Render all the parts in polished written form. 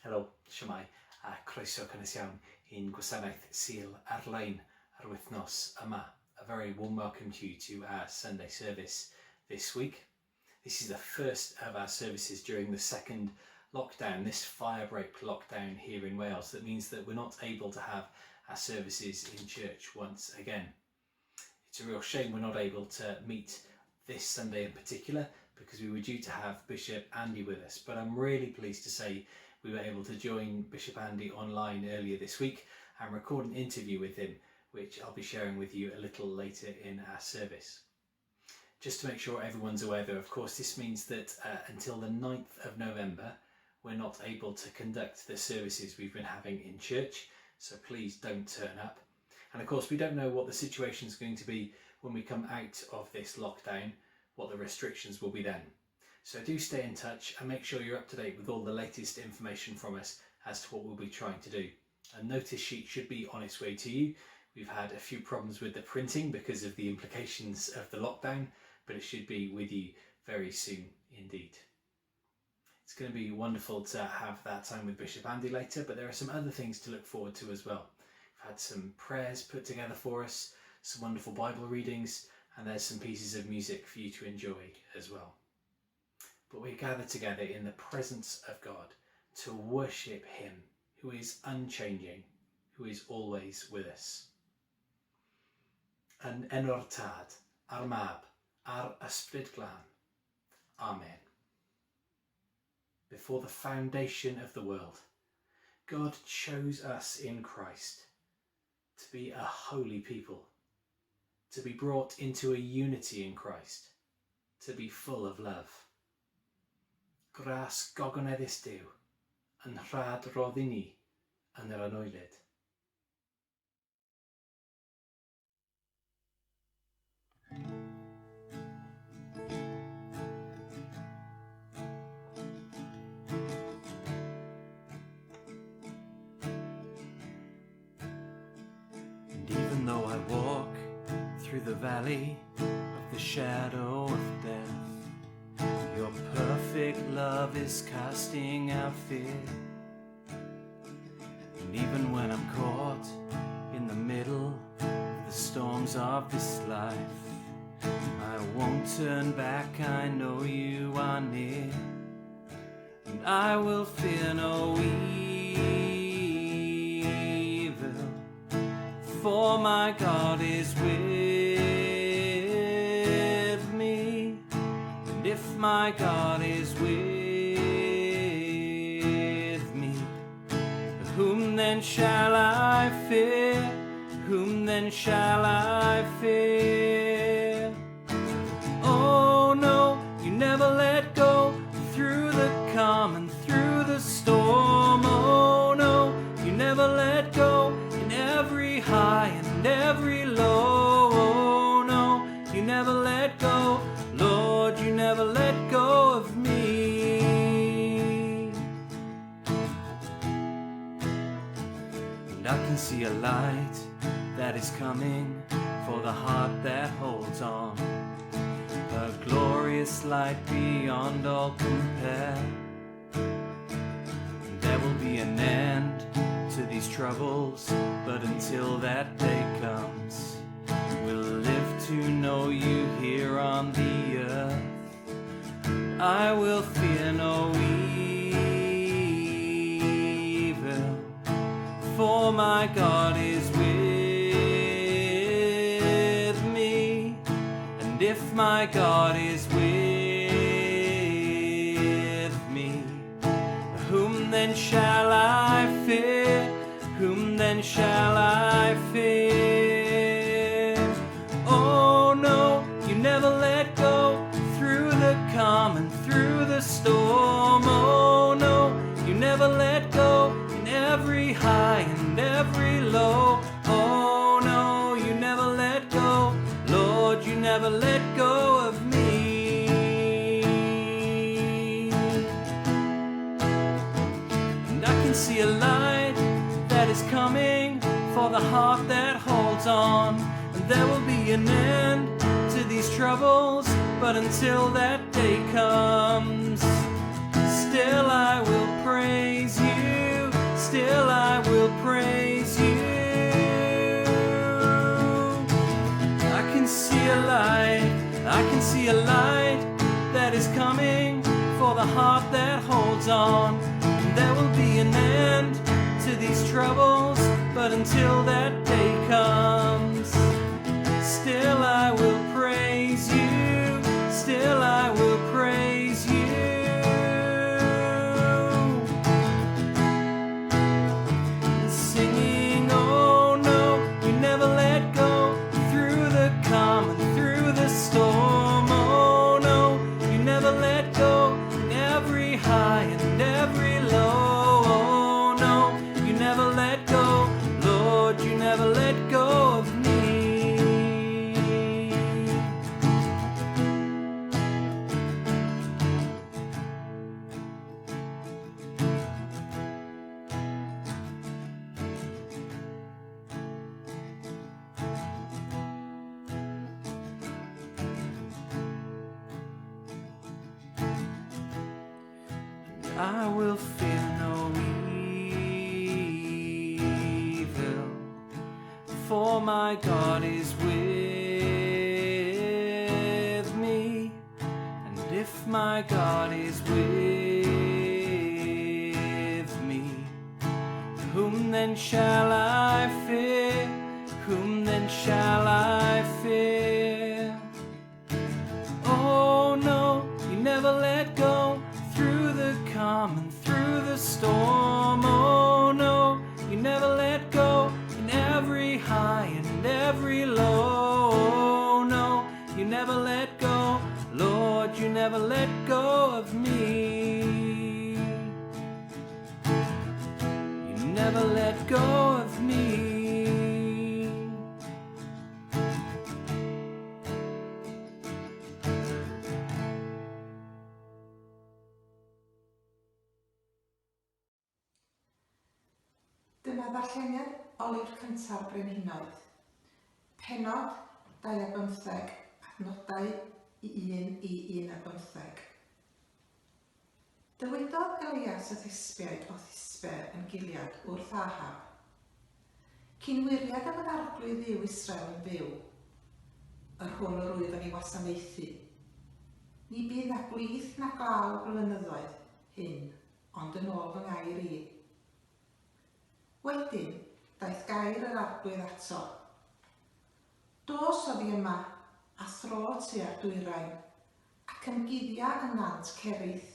Helo, siamai, a croeso cynnes iawn i'n gwasanaeth Sul ar-lein ar wythnos yma. A very warm welcome to you to our Sunday service this week. This is the first of our services during the second lockdown, this firebreak lockdown here in Wales. That means that we're not able to have our services in church once again. It's a real shame we're not able to meet this Sunday in particular because we were due to have Bishop Andy with us, but I'm really pleased to say we were able to join Bishop Andy online earlier this week and record an interview with him, which I'll be sharing with you a little later in our service. Just to make sure everyone's aware though, of course, this means that until the 9th of November, we're not able to conduct the services we've been having in church, so please don't turn up. And of course, we don't know what the situation is going to be when we come out of this lockdown, what the restrictions will be then. So do stay in touch and make sure you're up to date with all the latest information from us as to what we'll be trying to do. A notice sheet should be on its way to you. We've had a few problems with the printing because of the implications of the lockdown, but it should be with you very soon indeed. It's going to be wonderful to have that time with Bishop Andy later, but there are some other things to look forward to as well. We've had some prayers put together for us, some wonderful Bible readings, and there's some pieces of music for you to enjoy as well. But we gather together in the presence of God to worship Him, who is unchanging, who is always with us. Yn enw'r Tad, a'r Mab, a'r Ysbryd Glân. Amen. Before the foundation of the world, God chose us in Christ to be a holy people, to be brought into a unity in Christ, to be full of love. Gras gogoneddus Duw, yn rhad roddi ni yn yr Addoliad. And even though I walk through the valley of the shadow of death, your perfect love is casting out fear. And even when I'm caught in the middle of the storms of this life, I won't turn back, I know you are near. And I will fear no evil, for my God is with me. And if my God is with me, whom then shall I fear? Whom then shall I fear? Oh no, you never let go through the calm and through the storm. Oh no, you never let go in every high and every low. Oh no, you never let go. Lord, you never let go of me. And I can see a light that is coming for the heart that holds on, a glorious light beyond all compare. And there will be an end to these troubles, but until that day comes, we'll live to know you here on the earth. I will fear no evil, for my God is with me. And if my God is with me, whom then shall I fear? Whom then shall I fear? Oh no, you never let go through the calm and through the storm. Oh no, you never let go in every high and every low. Oh no, you never let go. Lord, you never let go of me. And I can see a light that is coming for the heart that holds on. And there will be an end to these troubles, but until that day comes, still I will praise you. will praise you. I can see a light that is coming for the heart that holds on. And there will be an end to these troubles, but until that day comes, still I will praise you, still I will praise you. Singing, oh no, you never let go, through the calm and through the storm. Oh no, you never let go, in every high and every low. Oh no, you never let go, Lord, you never let go of me. I will fear no evil, for my God is with me. And if my God is with me, whom then shall I fear? Whom then shall I fear? Oh no, you never let go, through the calm and through the storm. Oh no, you never let go, in every high and every low. Oh no, you never let go, Lord, you never let go of me. You never let go of me. Dyma ddarlleniad oli'r cyntaf brenhinoedd. Pennod 25, adnodau 1 i 15. Dywedodd Elias y Thespiaid o Thisbe yn Gilead wrth Ahab: Cyn wiriad am yr arglwydd Dduw Israel yn fyw, yr hwn yr wyf yn ei wasanaethu, ni bydd na gwlith na glaw blynyddoedd hyn, ond yn ôl fy ngair i. Wedyn, daeth gair yr arglwydd ato. Dos oddi yma, a thro tua'r dwyrain, ac yn guddia y nant Cerith,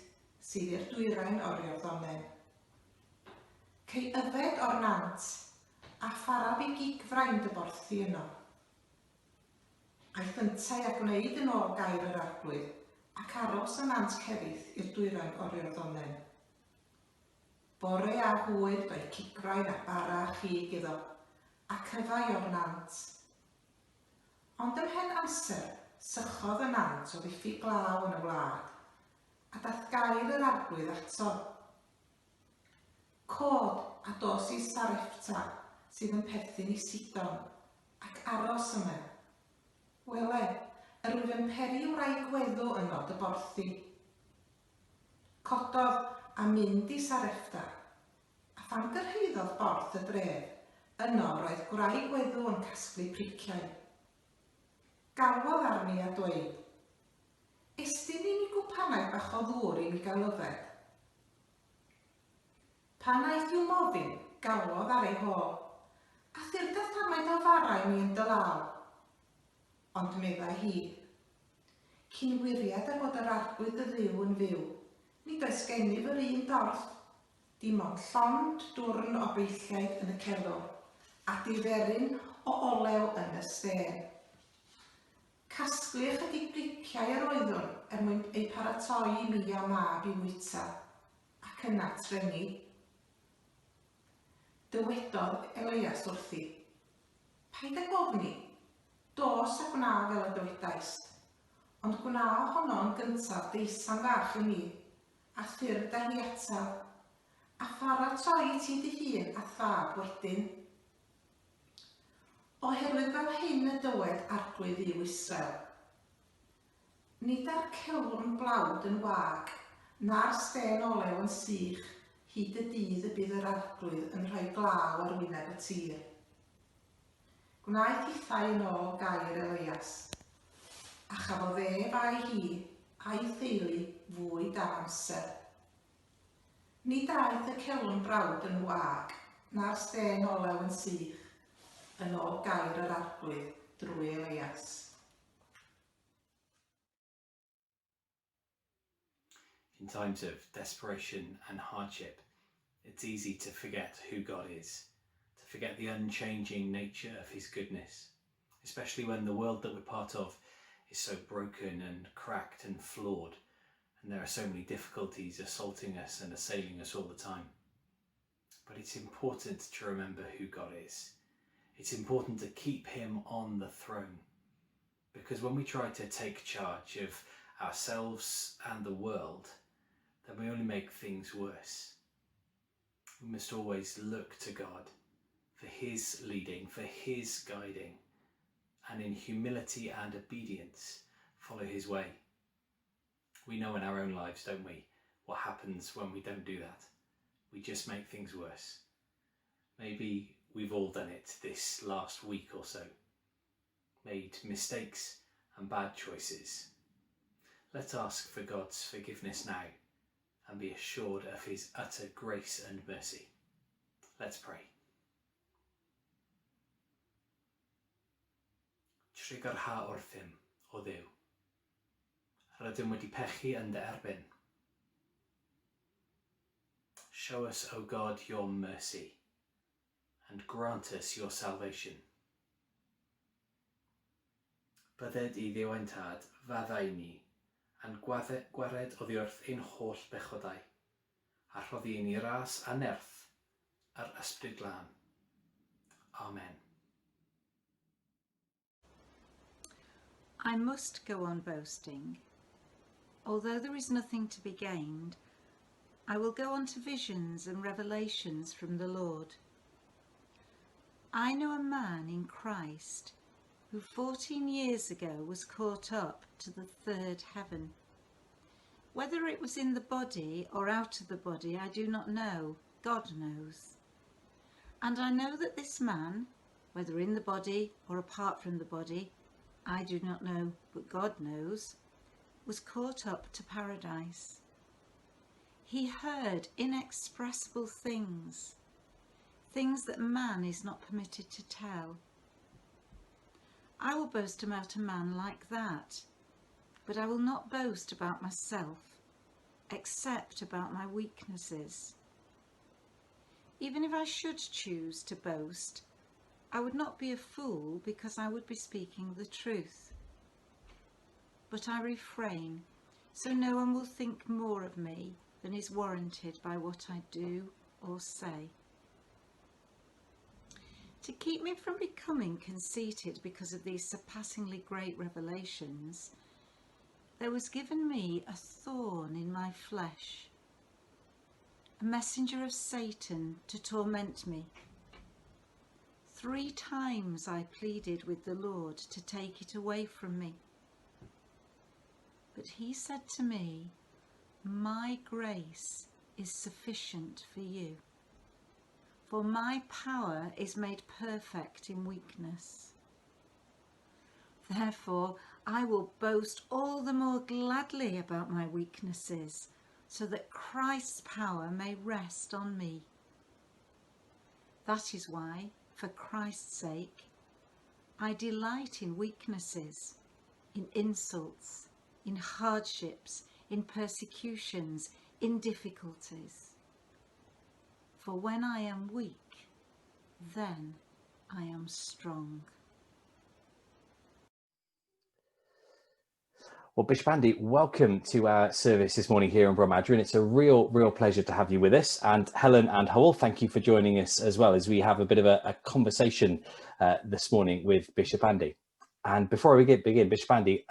sydd i'r dwyrain o'r Iorddonen. Cei yfed o'r nant, a pharaf i gigfrain dy borthi yno. Aeth yntau a gwneud yn ôl gair yr arglwydd, ac aros y nant Cerith i'r dwyrain o'r Iorddonen. Bore a hwyr doedd cigfrain a bara a chig iddo, a cyfai o'r nant. Ond ymhen amser, sychodd y nant o ddiffyg glaw yn y wlad, a daeth gair yr arglwydd ato. Cod a dos i Sarepta, sydd yn perthyn i Sidon, ac aros yma. Wele, yr wyf yn peri wraig weddw yno dy borthi. Cododd a mynd i Sarepta, a phan gyrhaeddodd borth y dref, yno roedd gwraig weddw yn casglu priciau. Galwodd arni a dweud: Estyn i mi gwpanau bach o ddŵr i mi gael yfed. Pan aeth i'w mofyn, galwodd ar ei hôl, a thyrdaeth tamaid o farau mi yn dy law. Ond meddai hi: Cyn wiriad a bod yr arglwydd y Dduw yn fyw, nid oes gennyf yr un dorf, dim ond llond dwrn o beilliaid yn y celwr, a diferyn o olew yn y stên. Casglu ychydig briciau yr oeddwn mwyn ei paratoi i mi a mab i wyta, ac yna trengi. Dywedodd Elias wrthi: Paid â gofni, dos a gwna fel y dywedais, ond gwna ohono yn gyntaf deisan fach i mi, a ffyrdd â hi ataf, a pharatoi ti dy hun a thab wedyn. Oherwydd fel hyn y dywed arglwydd Dduw Israel: Nid ar celwrn blawd yn wag, na'r stên olew yn sych, hyd y dydd y bydd yr arglwydd yn rhoi glaw ar wyneb y tir. Gwnaeth hithau yn ôl gair Elias, a chafodd ef a'i hi a'i theulu fwy da amser. Ni daeth y celwn brawd yn wag, na'r stên olew yn sych, yn ôl gair yr arglwydd drwy Elias. In times of desperation and hardship, it's easy to forget who God is, to forget the unchanging nature of his goodness, especially when the world that we're part of is so broken and cracked and flawed, and there are so many difficulties assaulting us and assailing us all the time. But it's important to remember who God is. It's important to keep him on the throne, because when we try to take charge of ourselves and the world, then we only make things worse. We must always look to God for his leading, for his guiding, and in humility and obedience follow his way. We know in our own lives, don't we, what happens when we don't do that. We just make things worse. Maybe we've all done it this last week or so, made mistakes and bad choices. Let's ask for God's forgiveness now and be assured of his utter grace and mercy. Let's pray. Trigarha orthym o Dduw. Rydym wedi pechu yn dy erbyn. Show us, O God, your mercy and grant us your salvation. Bydded I ddiwentad faddau ni yn gwared oddi wrth ein holl bechodau, a rhoddi ni ras a nerth ar ysbryd glân. Amen. I must go on boasting. Although there is nothing to be gained, I will go on to visions and revelations from the Lord. I know a man in Christ who 14 years ago was caught up to the third heaven. Whether it was in the body or out of the body, I do not know. God knows. And I know that this man, whether in the body or apart from the body, I do not know, but God knows, was caught up to paradise. He heard inexpressible things, things that man is not permitted to tell. I will boast about a man like that, but I will not boast about myself, except about my weaknesses. Even if I should choose to boast, I would not be a fool, because I would be speaking the truth. But I refrain, so no one will think more of me than is warranted by what I do or say. To keep me from becoming conceited because of these surpassingly great revelations, there was given me a thorn in my flesh, a messenger of Satan to torment me. 3 times I pleaded with the Lord to take it away from me. But he said to me, "My grace is sufficient for you, for my power is made perfect in weakness. Therefore, I will boast all the more gladly about my weaknesses, so that Christ's power may rest on me. That is why, for Christ's sake, I delight in weaknesses, in insults, in hardships, in persecutions, in difficulties. For when I am weak, then I am strong." Well, Bishop Andy, welcome to our service this morning here in Bromadrin. It's a real pleasure to have you with us. And Helen and Howell, thank you for joining us as well, as we have a bit of a conversation this morning with Bishop Andy. And before we begin, Bishop Andy,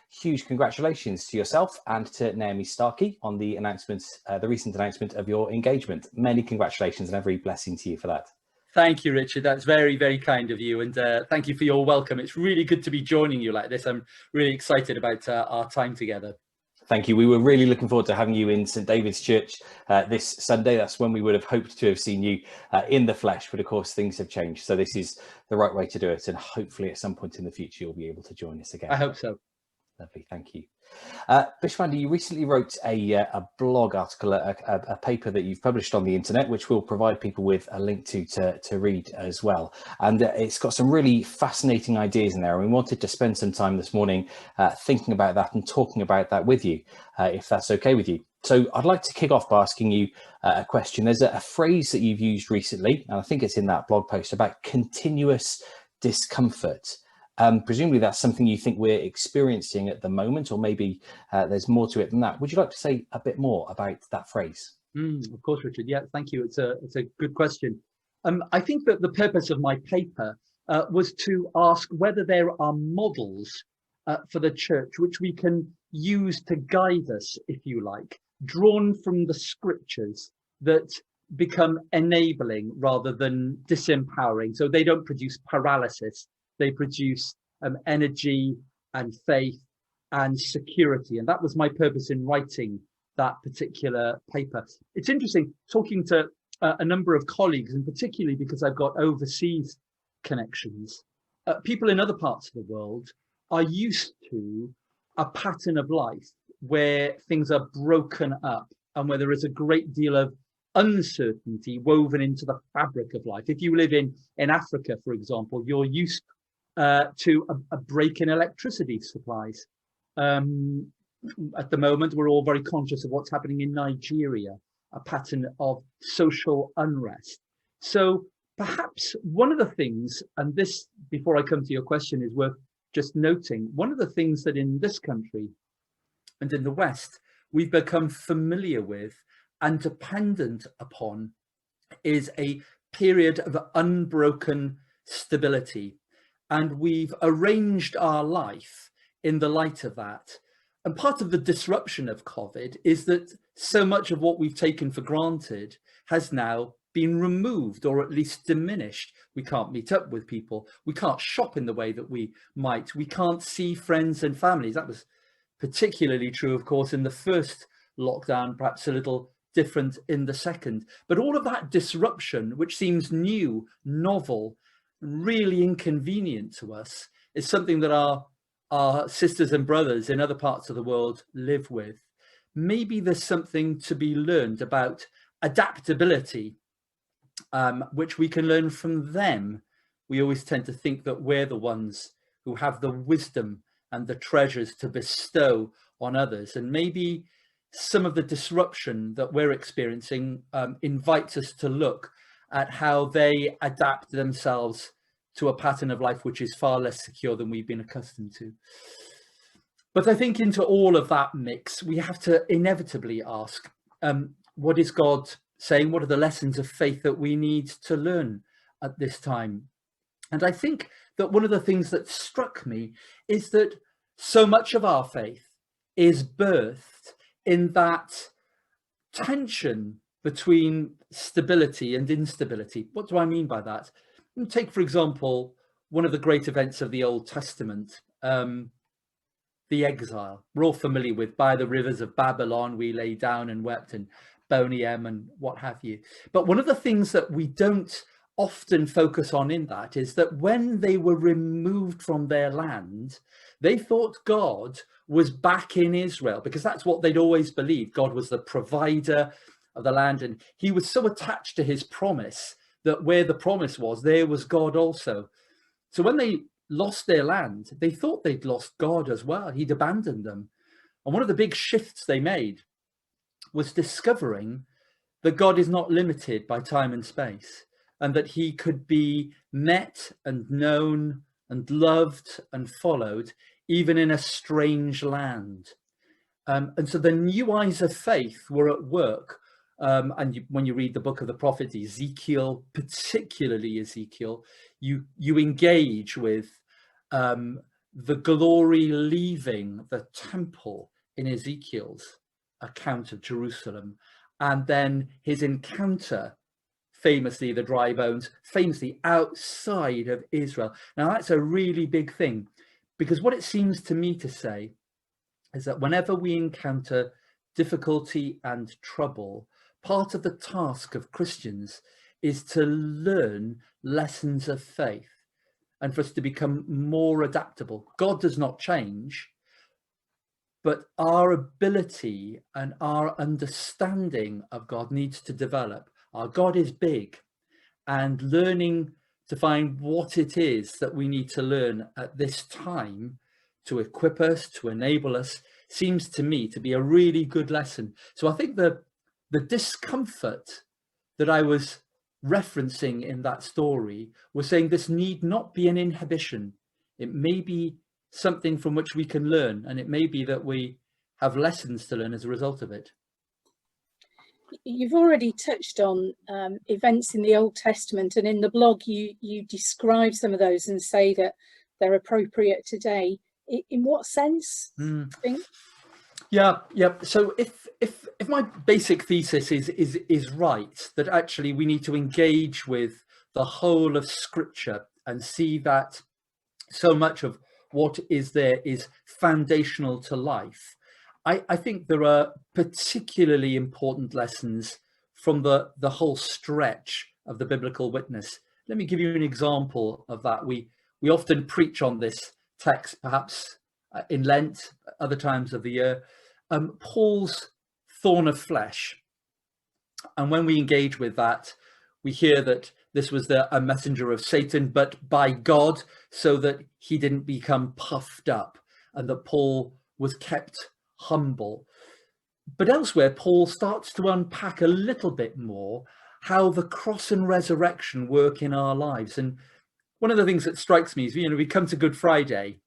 huge congratulations to yourself and to Naomi Starkey on the announcement, the recent announcement of your engagement. Many congratulations and every blessing to you for that. Thank you, Richard. That's very, very kind of you. And thank you for your welcome. It's really good to be joining you like this. I'm really excited about our time together. Thank you. We were really looking forward to having you in St David's Church this Sunday. That's when we would have hoped to have seen you in the flesh, but of course things have changed. So this is the right way to do it, and hopefully at some point in the future you'll be able to join us again. I hope so. Lovely, thank you. Bishop Andy, you recently wrote a blog article, a paper that you've published on the internet, which we'll provide people with a link to read as well. And it's got some really fascinating ideas in there. And we wanted to spend some time this morning thinking about that and talking about that with you, if that's okay with you. So I'd like to kick off by asking you a question. There's a phrase that you've used recently, and I think it's in that blog post, about continuous discomfort. Presumably that's something you think we're experiencing at the moment, or maybe there's more to it than that. Would you like to say a bit more about that phrase? Of course, Richard. Yeah, thank you. It's a good question. I think that the purpose of my paper was to ask whether there are models for the church which we can use to guide us, if you like, drawn from the scriptures that become enabling rather than disempowering. So they don't produce paralysis. They produce energy and faith and security. And that was my purpose in writing that particular paper. It's interesting talking to a number of colleagues, and particularly because I've got overseas connections. People in other parts of the world are used to a pattern of life where things are broken up and where there is a great deal of uncertainty woven into the fabric of life. If you live in Africa, for example, you're used to a break in electricity supplies. At the moment, we're all very conscious of what's happening in Nigeria, a pattern of social unrest. So perhaps one of the things, and this, before I come to your question, is worth just noting, one of the things that in this country and in the West, we've become familiar with and dependent upon is a period of unbroken stability. And we've arranged our life in the light of that. And part of the disruption of COVID is that so much of what we've taken for granted has now been removed, or at least diminished. We can't meet up with people. We can't shop in the way that we might. We can't see friends and families. That was particularly true, of course, in the first lockdown, perhaps a little different in the second. But all of that disruption, which seems new, novel, really inconvenient to us, is something that our sisters and brothers in other parts of the world live with. Maybe there's something to be learned about adaptability, which we can learn from them. We always tend to think that we're the ones who have the wisdom and the treasures to bestow on others. And maybe some of the disruption that we're experiencing invites us to look at how they adapt themselves to a pattern of life which is far less secure than we've been accustomed to. But I think into all of that mix, we have to inevitably ask, what is God saying? What are the lessons of faith that we need to learn at this time? And I think that one of the things that struck me is that so much of our faith is birthed in that tension between stability and instability. What do I mean by that? Take, for example, one of the great events of the Old Testament, the exile. We're all familiar with, by the rivers of Babylon, we lay down and wept, and Boniem and what have you. But one of the things that we don't often focus on in that is that when they were removed from their land, they thought God was back in Israel, because that's what they'd always believed. God was the provider of the land, and he was so attached to his promise that where the promise was, there was God also. So when they lost their land, they thought they'd lost God as well. He'd abandoned them. And one of the big shifts they made was discovering that God is not limited by time and space, and that he could be met and known and loved and followed even in a strange land. And so the new eyes of faith were at work. When you read the book of the prophet Ezekiel, particularly Ezekiel, you engage with the glory leaving the temple in Ezekiel's account of Jerusalem, and then his encounter, famously the dry bones, famously outside of Israel. Now that's a really big thing, because what it seems to me to say is that whenever we encounter difficulty and trouble, part of the task of Christians is to learn lessons of faith and for us to become more adaptable. God does not change, but our ability and our understanding of God needs to develop. Our God is big, and learning to find what it is that we need to learn at this time to equip us, to enable us, seems to me to be a really good lesson. So I think the discomfort that I was referencing in that story was saying this need not be an inhibition. It may be something from which we can learn, and it may be that we have lessons to learn as a result of it. You've already touched on events in the Old Testament, and in the blog you describe some of those and say that they're appropriate today. In what sense, do you think? Yeah. So if my basic thesis is right, that actually we need to engage with the whole of Scripture and see that so much of what is there is foundational to life, I think there are particularly important lessons from the whole stretch of the biblical witness. Let me give you an example of that. We often preach on this text, perhaps in Lent, other times of the year, Paul's thorn of flesh. And when we engage with that, we hear that this was a messenger of Satan, but by God, so that he didn't become puffed up, and that Paul was kept humble. But elsewhere, Paul starts to unpack a little bit more how the cross and resurrection work in our lives. And one of the things that strikes me is, we come to Good Friday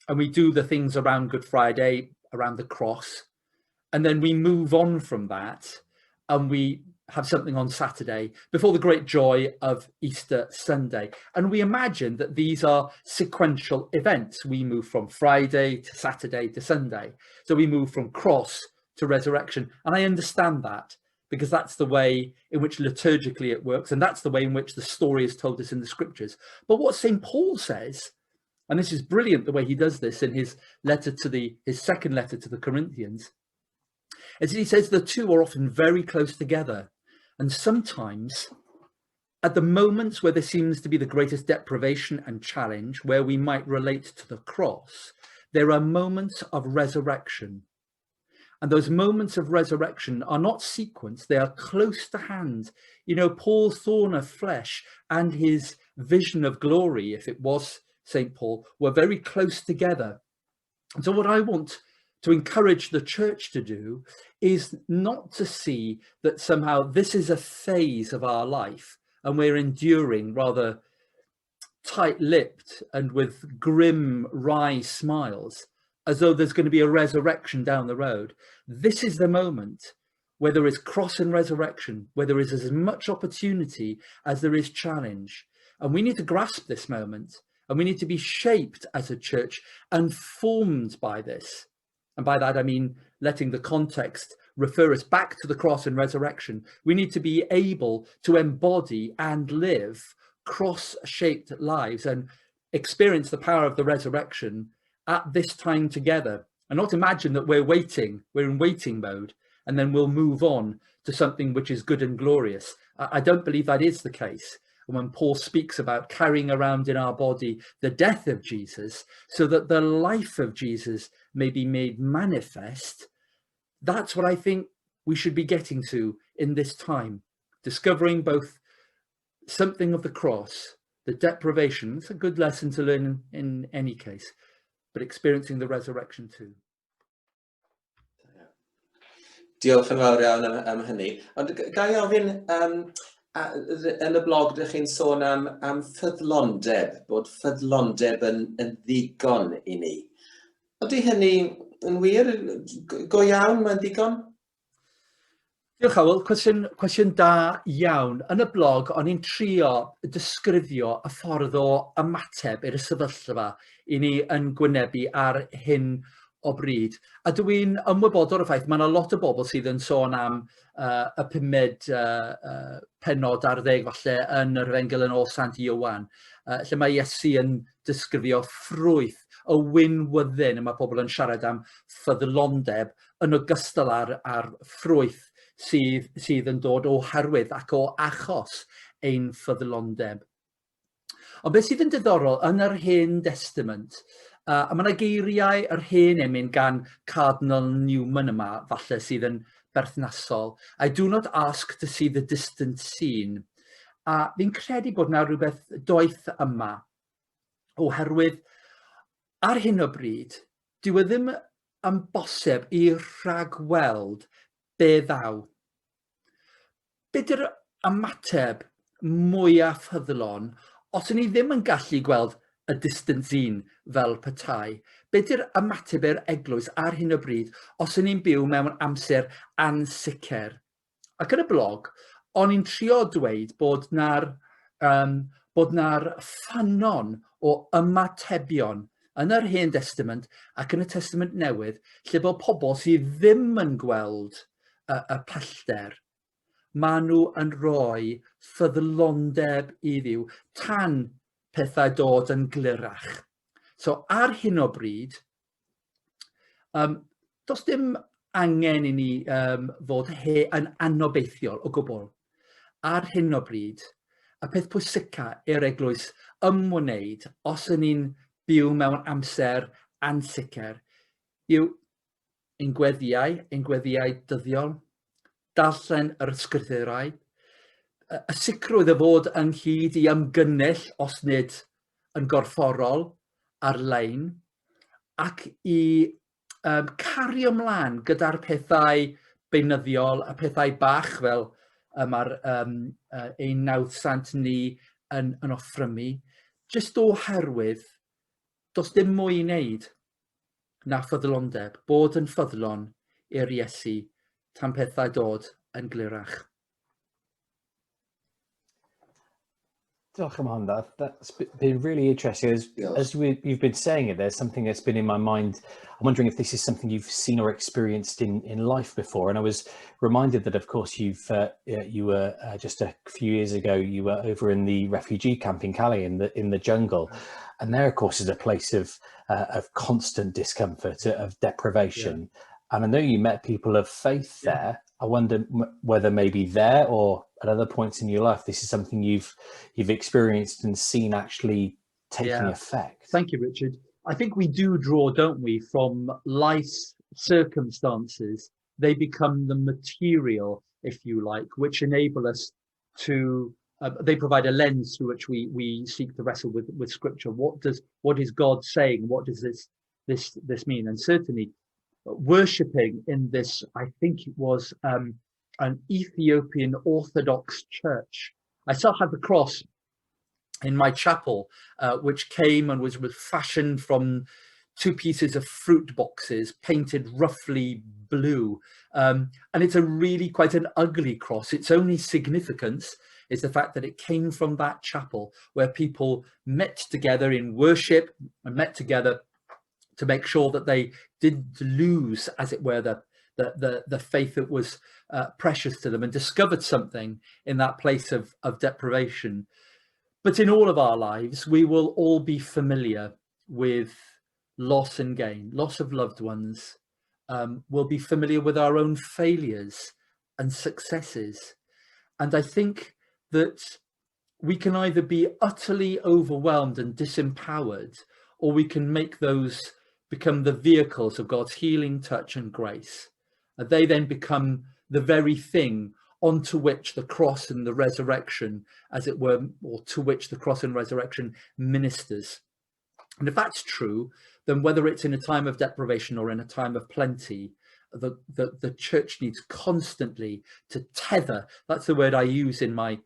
and we do the things around Good Friday, around the cross, and then we move on from that and we have something on Saturday before the great joy of Easter Sunday. And we imagine that these are sequential events. We move from Friday to Saturday to Sunday. So we move from cross to resurrection. And I understand that because that's the way in which liturgically it works. And that's the way in which the story is told us in the scriptures. But what St. Paul says, and this is brilliant the way he does this in his letter to his second letter to the Corinthians, is he says the two are often very close together. And sometimes at the moments where there seems to be the greatest deprivation and challenge, where we might relate to the cross, there are moments of resurrection. And those moments of resurrection are not sequenced, they are close to hand. Paul's thorn of flesh and his vision of glory, if it was St. Paul, were very close together. And so what I want to encourage the church to do is not to see that somehow this is a phase of our life and we're enduring rather tight-lipped and with grim, wry smiles, as though there's going to be a resurrection down the road. This is the moment where there is cross and resurrection, where there is as much opportunity as there is challenge. And we need to grasp this moment, and we need to be shaped as a church and formed by this. And by that, I mean letting the context refer us back to the cross and resurrection. We need to be able to embody and live cross-shaped lives and experience the power of the resurrection at this time together, and not imagine that we're in waiting mode, and then we'll move on to something which is good and glorious. I don't believe that is the case. And when Paul speaks about carrying around in our body the death of Jesus, so that the life of Jesus may be made manifest, that's what I think we should be getting to in this time, discovering both something of the cross, the deprivation. It's a good lesson to learn in any case, but experiencing the resurrection too. Diolch yn fawr iawn am hynny. Ond ga I ofyn, yn y blog ydych chi'n sôn am ffyddlondeb, bod ffyddlondeb yn ddigon i ni. Ydy hynny yn wir? Go iawn, mae'n ddigon? Diolch Hywel, cwestiwn da iawn. Yn y blog, o'n i'n trio disgrifio y ffordd o ymateb i'r sefyllfa i ni yn gwynebu ar hyn o bryd. A dwi'n ymwybodol o'r ffaith, mae yna lot o bobl sydd yn sôn am y 5 pennod ar 10 falle yn yr Efengyl yn ôl Sant Iowan. lle mae Iesu yn disgrifio ffrwyth, y wynwyddyn, a mae pobl yn siarad am ffyddlondeb yn ogystal â'r ffrwyth sydd yn dod oherwydd ac o achos ein ffyddlondeb. Ond beth sydd yn diddorol yn yr Hen Testament, a mae yna geiriau yr Hen Emyn gan Cardinal Newman yma, falle sydd yn berthnasol. I do not ask to see the distant scene. A fi'n credu bod yna rhywbeth doeth yma, oherwydd ar hyn o bryd, dyw e ddim yn bosib i rhagweld be ddaw. Be di'r ymateb mwyaf ffyddlon os ni ddim yn gallu gweld y distant scene fel petai? Be di'r ymateb i'r eglwys ar hyn o bryd os ni'n byw mewn amser ansicr? Ac yn y blog, o'n i'n trio dweud bod na'r ffynon o ymatebion yn yr Hen Testament ac yn y Testament Newydd, lle bod pobl sydd ddim yn gweld y pellter, maen nhw yn rhoi ffyddlondeb i Dduw tan pethau dod yn glirach. So ar hyn o bryd, does dim angen i ni fod yn anobeithiol o gwbl. Ar hyn o bryd, y peth pwysica i'r eglwys ymwneud os yn ni'n byw mewn amser ansicr yw ein gweddiau dyddiol, darllen yr ysgrythurau, y sicrwydd o fod ynghyd i ymgynnull os nid yn gorfforol ar-lein, ac i cario ymlaen gyda'r pethau beunyddiol, a pethau bach fel mae'r ein nawddsant ni yn offrymu, jyst oherwydd does dim mwy i wneud na ffyddlondeb, bod yn ffyddlon i'r Iesu tan pethau dod yn glirach. Diolch am hwnna. That's been really interesting. As you've been saying it, there's something that's been in my mind. I'm wondering if this is something you've seen or experienced in life before. And I was reminded that, of course, you were just a few years ago, you were over in the refugee camp in Calais in the jungle. And there, of course, is a place of constant discomfort, of deprivation. Yeah. And I know you met people of faith there. I wonder whether maybe there or at other points in your life, this is something you've experienced and seen actually taking effect. Thank you, Richard. I think we do draw, don't we, from life's circumstances. They become the material, if you like, which enable us to, they provide a lens through which we seek to wrestle with Scripture. What is God saying? What does this mean? And certainly, worshipping in this, I think it was an Ethiopian Orthodox church. I still have the cross in my chapel, which came and was fashioned from 2 pieces of fruit boxes painted roughly blue. And it's a really quite an ugly cross. Its only significance is the fact that it came from that chapel where people met together in worship and met together to make sure that they didn't lose, as it were, the faith that was precious to them, and discovered something in that place of deprivation. But in all of our lives, we will all be familiar with loss and gain, loss of loved ones. We'll be familiar with our own failures and successes. And I think that we can either be utterly overwhelmed and disempowered, or we can make those become the vehicles of God's healing touch and grace. They then become the very thing onto which the cross and the resurrection, as it were, or to which the cross and resurrection ministers. And if that's true, then whether it's in a time of deprivation or in a time of plenty, the church needs constantly to tether, that's the word I use in my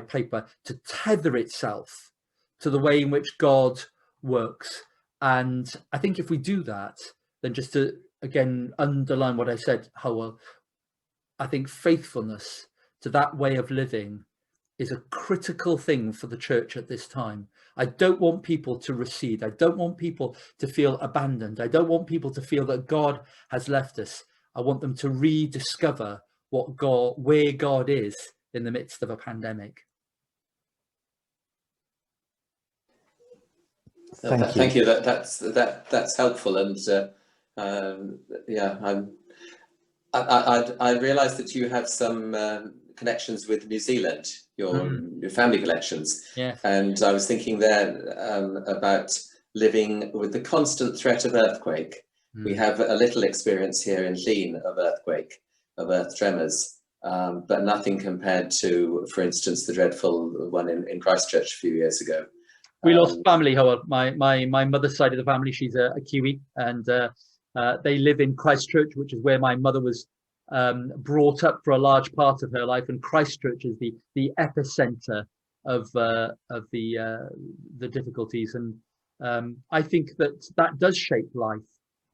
paper, to tether itself to the way in which God works. And I think if we do that, then just to, again, underline what I said, Howell, I think faithfulness to that way of living is a critical thing for the church at this time. I don't want people to recede. I don't want people to feel abandoned. I don't want people to feel that God has left us. I want them to rediscover where God is in the midst of a pandemic. Thank you. That's helpful, and yeah, I realised that you have some connections with New Zealand, your family connections. Yes. And I was thinking there about living with the constant threat of earthquake. We have a little experience here in Llŷn of earthquake, of earth tremors, but nothing compared to, for instance, the dreadful one in Christchurch a few years ago. We lost family, Howard. My mother's side of the family, she's a Kiwi, and they live in Christchurch, which is where my mother was brought up for a large part of her life, and Christchurch is the epicenter of the difficulties, and I think that does shape life.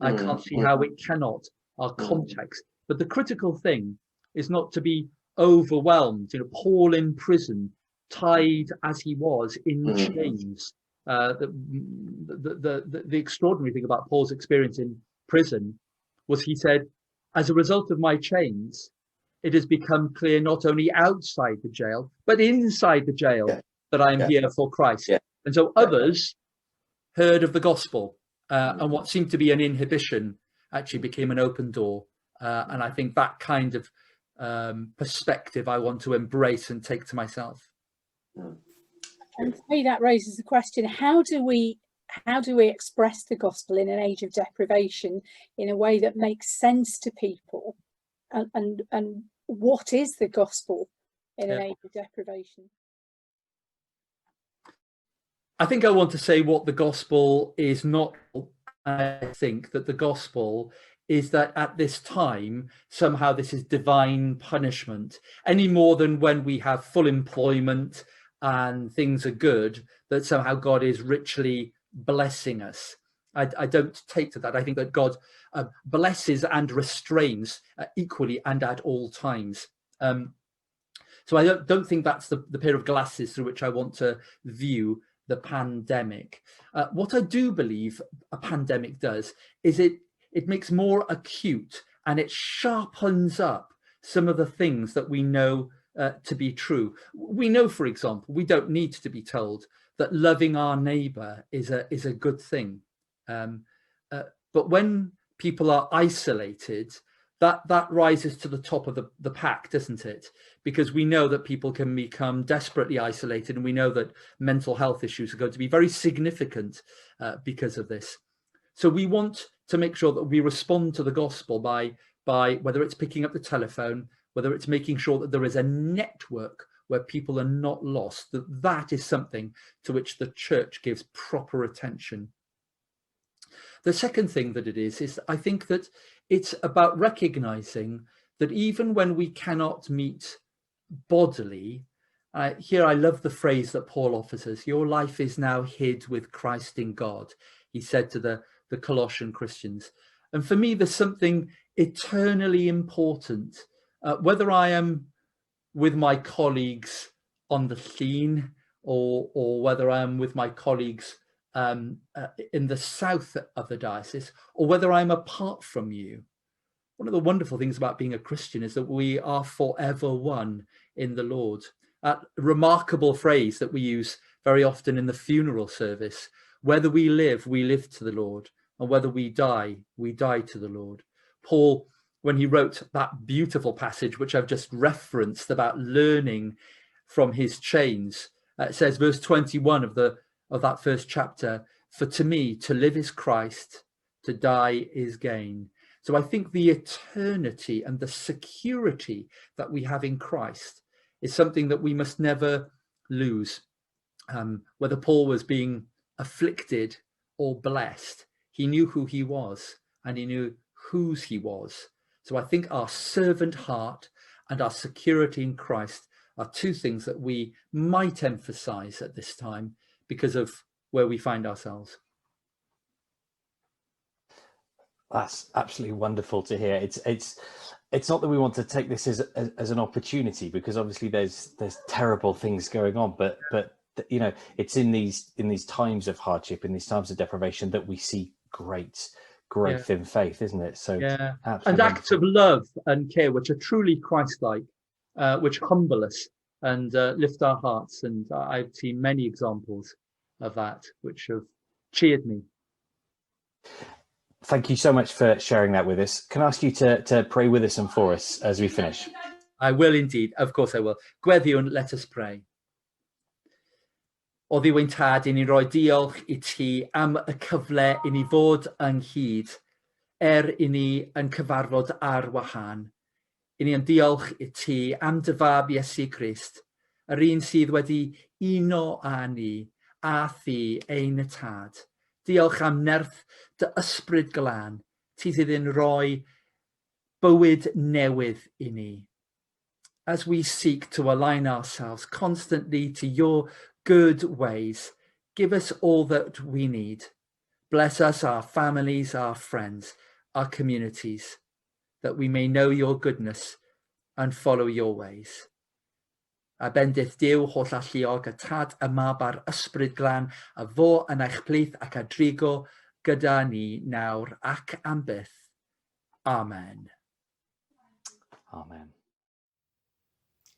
I can't see how it cannot, our context. But the critical thing is not to be overwhelmed. You know, Paul in prison, tied as he was in chains. The extraordinary thing about Paul's experience in prison was he said, as a result of my chains, it has become clear not only outside the jail, but inside the jail that I am here for Christ. And so others heard of the gospel, and what seemed to be an inhibition actually became an open door. And I think that kind of perspective I want to embrace and take to myself. And for me, that raises the question: how do we express the gospel in an age of deprivation in a way that makes sense to people? And what is the gospel in an age of deprivation? I think I want to say what the gospel is not. I think that the gospel is that at this time, somehow this is divine punishment, any more than when we have full employment and things are good, that somehow God is richly blessing us. I don't take to that. I think that God blesses and restrains equally and at all times. So I don't think that's the pair of glasses through which I want to view the pandemic. What I do believe a pandemic does is it makes more acute and it sharpens up some of the things that we know to be true. We know, for example, we don't need to be told that loving our neighbour is a good thing. But when people are isolated, that rises to the top of the pack, doesn't it? Because we know that people can become desperately isolated, and we know that mental health issues are going to be very significant because of this. So we want to make sure that we respond to the gospel by whether it's picking up the telephone, whether it's making sure that there is a network where people are not lost, that is something to which the church gives proper attention. The second thing that it is I think that it's about recognizing that even when we cannot meet bodily, here I love the phrase that Paul offers us, your life is now hid with Christ in God, he said to the Colossian Christians. And for me, there's something eternally important, whether I am with my colleagues on the scene or whether I am with my colleagues in the south of the diocese, or whether I'm apart from you. One of the wonderful things about being a Christian is that we are forever one in the Lord. That remarkable phrase that we use very often in the funeral service, whether we live to the Lord, and whether we die to the Lord. Paul, when he wrote that beautiful passage, which I've just referenced about learning from his chains, it says, verse 21 of that first chapter, for to me, to live is Christ, to die is gain. So I think the eternity and the security that we have in Christ is something that we must never lose. Whether Paul was being afflicted or blessed, he knew who he was and he knew whose he was. So I think our servant heart and our security in Christ are two things that we might emphasize at this time because of where we find ourselves. That's absolutely wonderful to hear. It's not that we want to take this as an opportunity, because obviously there's terrible things going on, but you know, it's in these times of hardship, in these times of deprivation, that we see great growth in faith, isn't it? So and acts of love and care which are truly Christ-like, which humble us and lift our hearts. And I've seen many examples of that which have cheered me. Thank you so much for sharing that with us. Can I ask you to pray with us and for us as we finish? I will indeed. Of course I will. Gweddiwn, let us pray. O Dduw ein tad, i ni roi diolch i ti am y cyfle i ni fod ynghyd, i ni yn cyfarfod ar wahân. I ni yn diolch i ti am dy fab Iesu Grist, yr un sydd wedi uno â ni, a thi ein y tad. Diolch am nerth dy ysbryd glân, ti sydd yn rhoi bywyd newydd i ni. As we seek to align ourselves constantly to your good ways, give us all that we need. Bless us, our families, our friends, our communities, that we may know your goodness and follow your ways. A bendith Duw holl alluog y tad y mab a'r ysbryd glân, a fo yn eich plith ac a drigo gyda ni nawr ac am byth. Amen. Amen.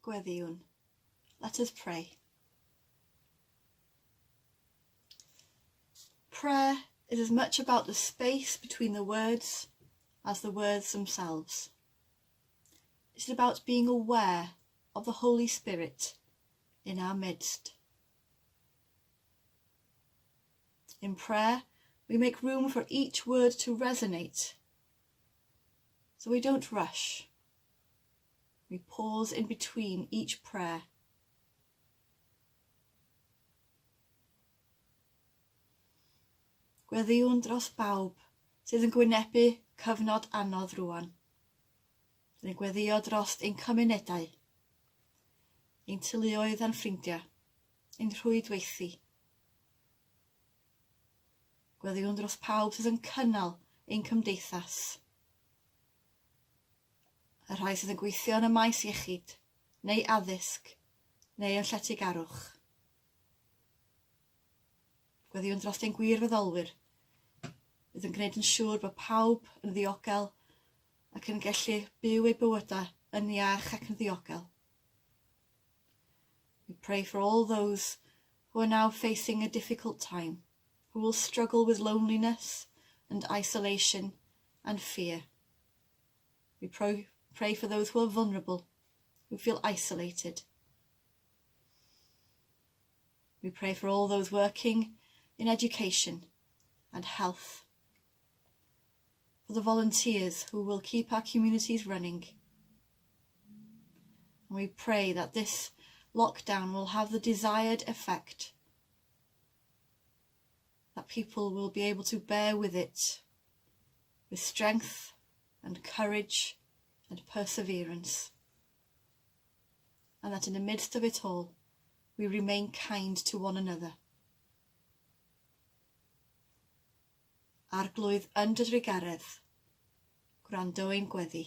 Gweddiwn. Let us pray. Prayer is as much about the space between the words as the words themselves. It's about being aware of the Holy Spirit in our midst. In prayer, we make room for each word to resonate, so we don't rush. We pause in between each prayer. Gweddiwn dros bawb sydd yn gwynebu cyfnod anodd rwan. Dyn ni'n gweddio dros ein cymunedau, ein teuluoedd a'n ffrindiau, ein rhwydweithu. Gweddiwn dros pawb sydd yn cynnal ein cymdeithas. Y rhai sydd yn gweithio yn y maes iechyd, neu addysg, neu yn lletygarwch. Gweddiwn dros ein gwirfoddolwyr, fydd yn gwneud yn siŵr bod pawb yn ddiogel ac yn gallu byw eu bywydau yn iach ac yn ddiogel. We pray for all those who are now facing a difficult time, who will struggle with loneliness and isolation and fear. We pray for those who are vulnerable, who feel isolated. We pray for all those working in education and health, for the volunteers who will keep our communities running. And we pray that this lockdown will have the desired effect, that people will be able to bear with it with strength and courage and perseverance, and that in the midst of it all, we remain kind to one another. Arglwydd yn dy drigaredd, gwrando ein gweddi.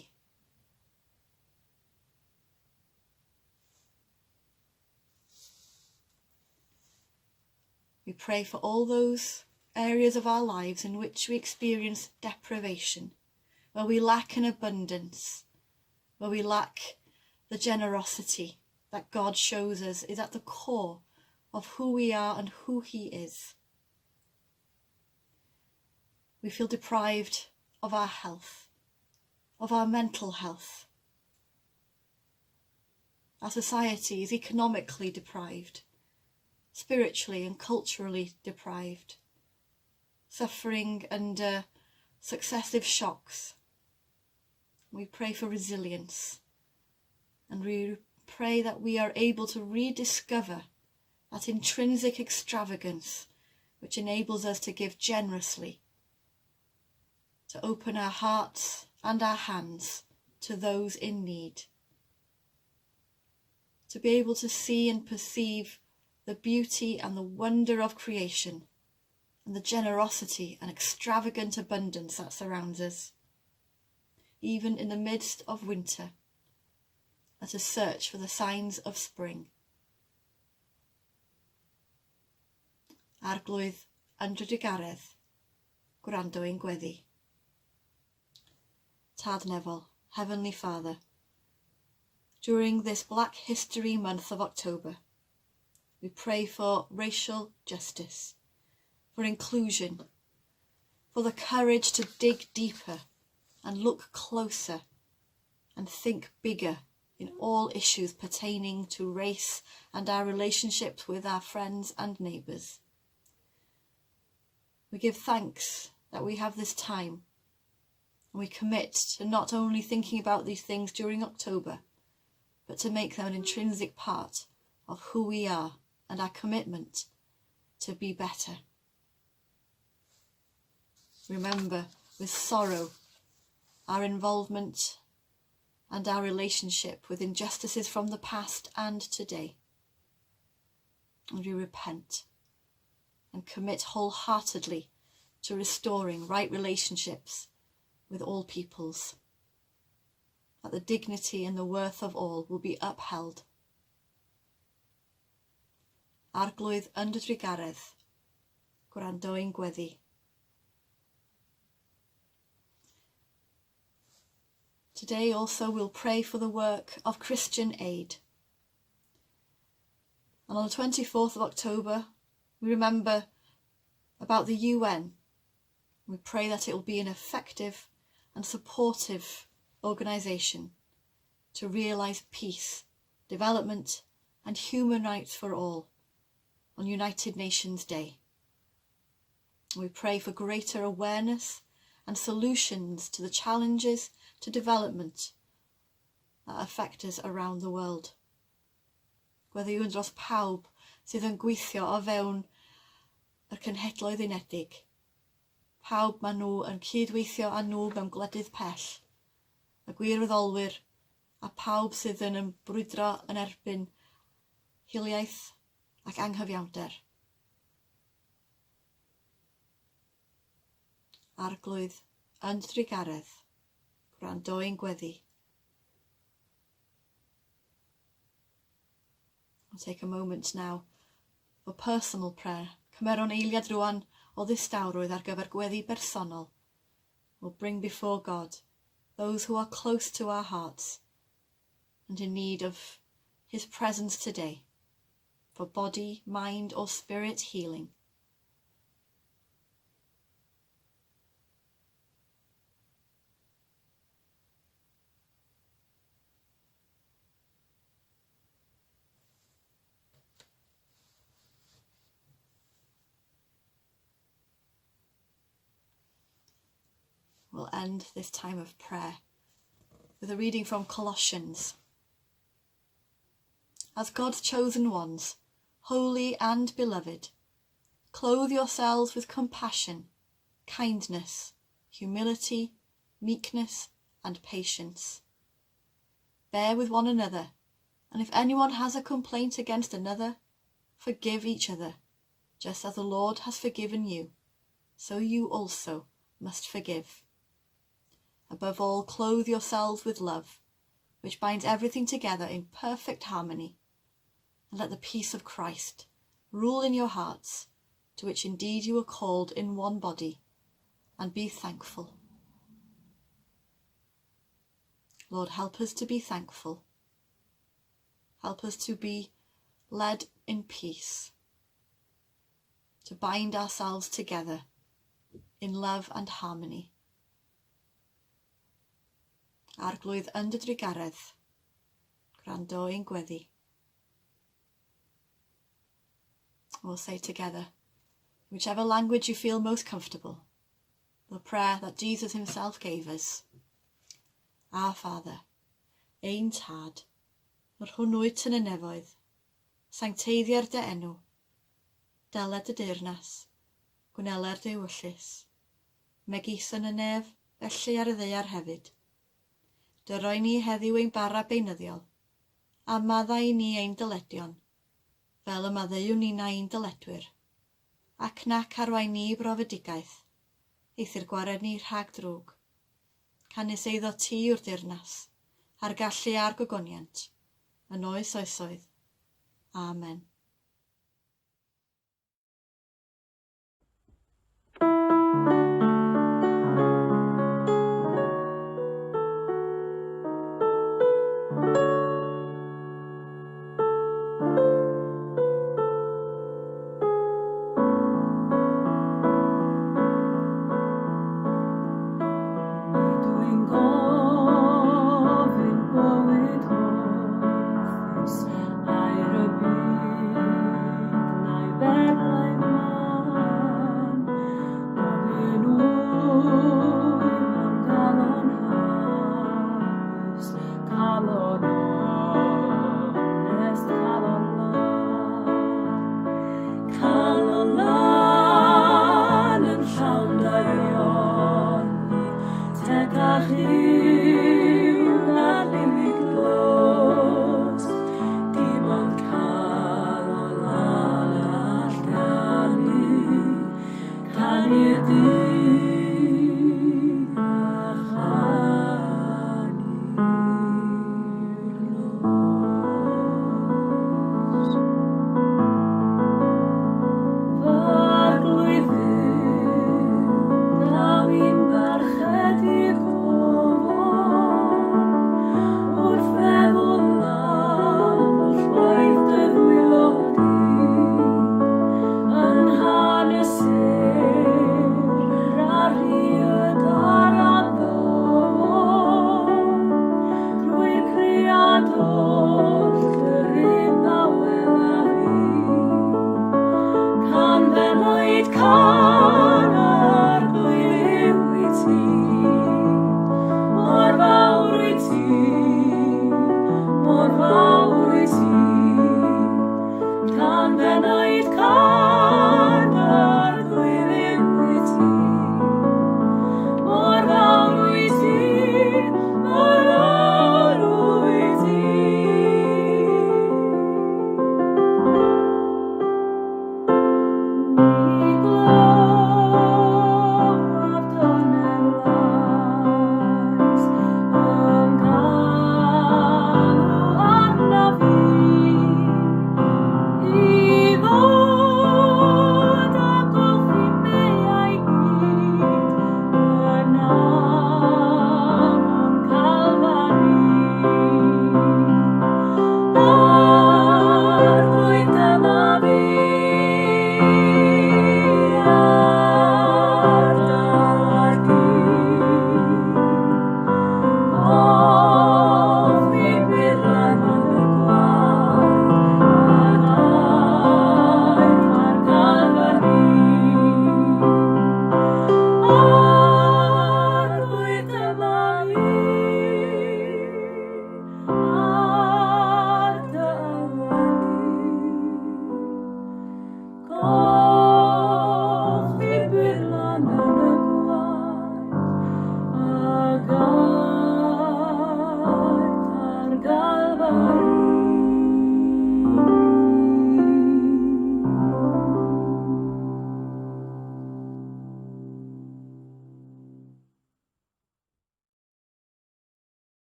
We pray for all those areas of our lives in which we experience deprivation, where we lack an abundance, where we lack the generosity that God shows us is at the core of who we are and who He is. We feel deprived of our health, of our mental health. Our society is economically deprived, spiritually and culturally deprived, suffering under successive shocks. We pray for resilience, and we pray that we are able to rediscover that intrinsic extravagance which enables us to give generously, to open our hearts and our hands to those in need, to be able to see and perceive the beauty and the wonder of creation and the generosity and extravagant abundance that surrounds us. Even in the midst of winter, let us search for the signs of spring. Arglwydd yn dy drigaredd, gwrando ein gweddi. Tad Neville, Heavenly Father, during this Black History Month of October, we pray for racial justice, for inclusion, for the courage to dig deeper and look closer and think bigger in all issues pertaining to race and our relationships with our friends and neighbours. We give thanks that we have this time, and we commit to not only thinking about these things during October, but to make them an intrinsic part of who we are and our commitment to be better. Remember with sorrow our involvement and our relationship with injustices from the past and today. And we repent and commit wholeheartedly to restoring right relationships with all peoples, that the dignity and the worth of all will be upheld. Arglwydd yn dy drigaredd, gwrando ein gweddi. Today also we'll pray for the work of Christian aid. And on the 24th of October, we remember about the UN. We pray that it will be an effective and supportive organisation to realise peace, development and human rights for all on United Nations Day. We pray for greater awareness and solutions to the challenges to development that affect us around the world. Whether yw'n dros pawb sydd yn gweithio o fewn y Cenhedloedd Unedig, pawb maen nhw yn cydweithio â nhw mewn gwledydd pell, y gwirfoddolwyr a pawb sydd yn brwydro yn erbyn hiliaeth ac anghyfiawnder. Arglwydd yn drigaredd, gwrando ein gweddi. I'll take a moment now for personal prayer. Cymeron eiliad rwan o ddistawrwydd ar gyfer gweddi bersonol. We'll bring before God those who are close to our hearts and in need of His presence today for body, mind or spirit healing. We'll end this time of prayer with a reading from Colossians. As God's chosen ones, holy and beloved, clothe yourselves with compassion, kindness, humility, meekness, and patience. Bear with one another, and if anyone has a complaint against another, forgive each other, just as the Lord has forgiven you, so you also must forgive. Above all, clothe yourselves with love, which binds everything together in perfect harmony. And let the peace of Christ rule in your hearts, to which indeed you are called in one body, and be thankful. Lord, help us to be thankful. Help us to be led in peace, to bind ourselves together in love and harmony. Arglwydd yn dy drigaredd, gwrando ein gweddi. We'll say together, whichever language you feel most comfortable, the prayer that Jesus himself gave us. Our Father, ein tad, yr hwnnwyd yn y nefoedd, sancteiddiar dy enw, dyled y deyrnas, gwneled dy wyllus, megis yn y nef, felly ar y ddeiar hefyd. Dy roi ni heddiw ein bara beunyddiol, a maddau ni ein dyledion, fel y maddeuwn ni na ein dyledwyr, ac nac arwai ni brofedigaeth, eithir gwared ni rhag drwg. Canis eiddo ti yw'r deyrnas, a'r gallu a'r gogoniant, yn oes oesoedd. Amen.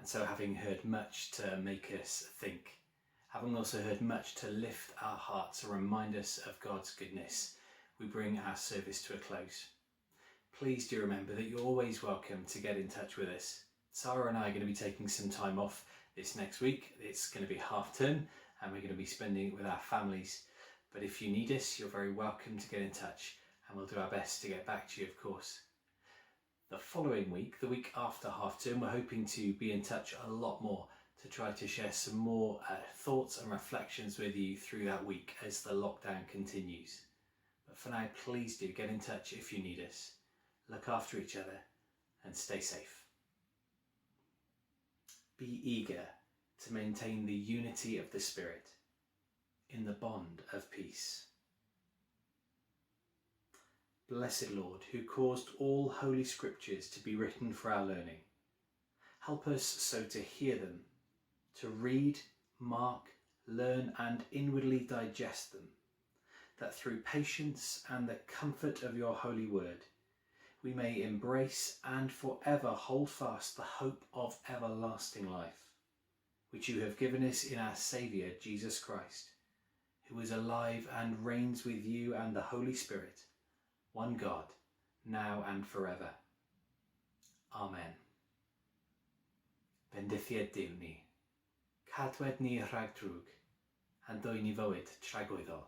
And so, having heard much to make us think, having also heard much to lift our hearts and remind us of God's goodness, we bring our service to a close. Please do remember that you're always welcome to get in touch with us. Sarah and I are going to be taking some time off this next week. It's going to be half term and we're going to be spending it with our families. But if you need us, you're very welcome to get in touch and we'll do our best to get back to you, of course. The following week, the week after half term, we're hoping to be in touch a lot more to try to share some more thoughts and reflections with you through that week as the lockdown continues. But for now, please do get in touch if you need us. Look after each other and stay safe. Be eager to maintain the unity of the Spirit in the bond of peace. Blessed Lord, who caused all holy scriptures to be written for our learning, help us so to hear them, to read, mark, learn and inwardly digest them, that through patience and the comfort of your holy word, we may embrace and forever hold fast the hope of everlasting life, which you have given us in our Saviour, Jesus Christ, who is alive and reigns with you and the Holy Spirit, one God, now and forever. Amen. Bendithiad Duw ni, cadwed ni rhag drwg, a dwy ni fywyd tragwyddol.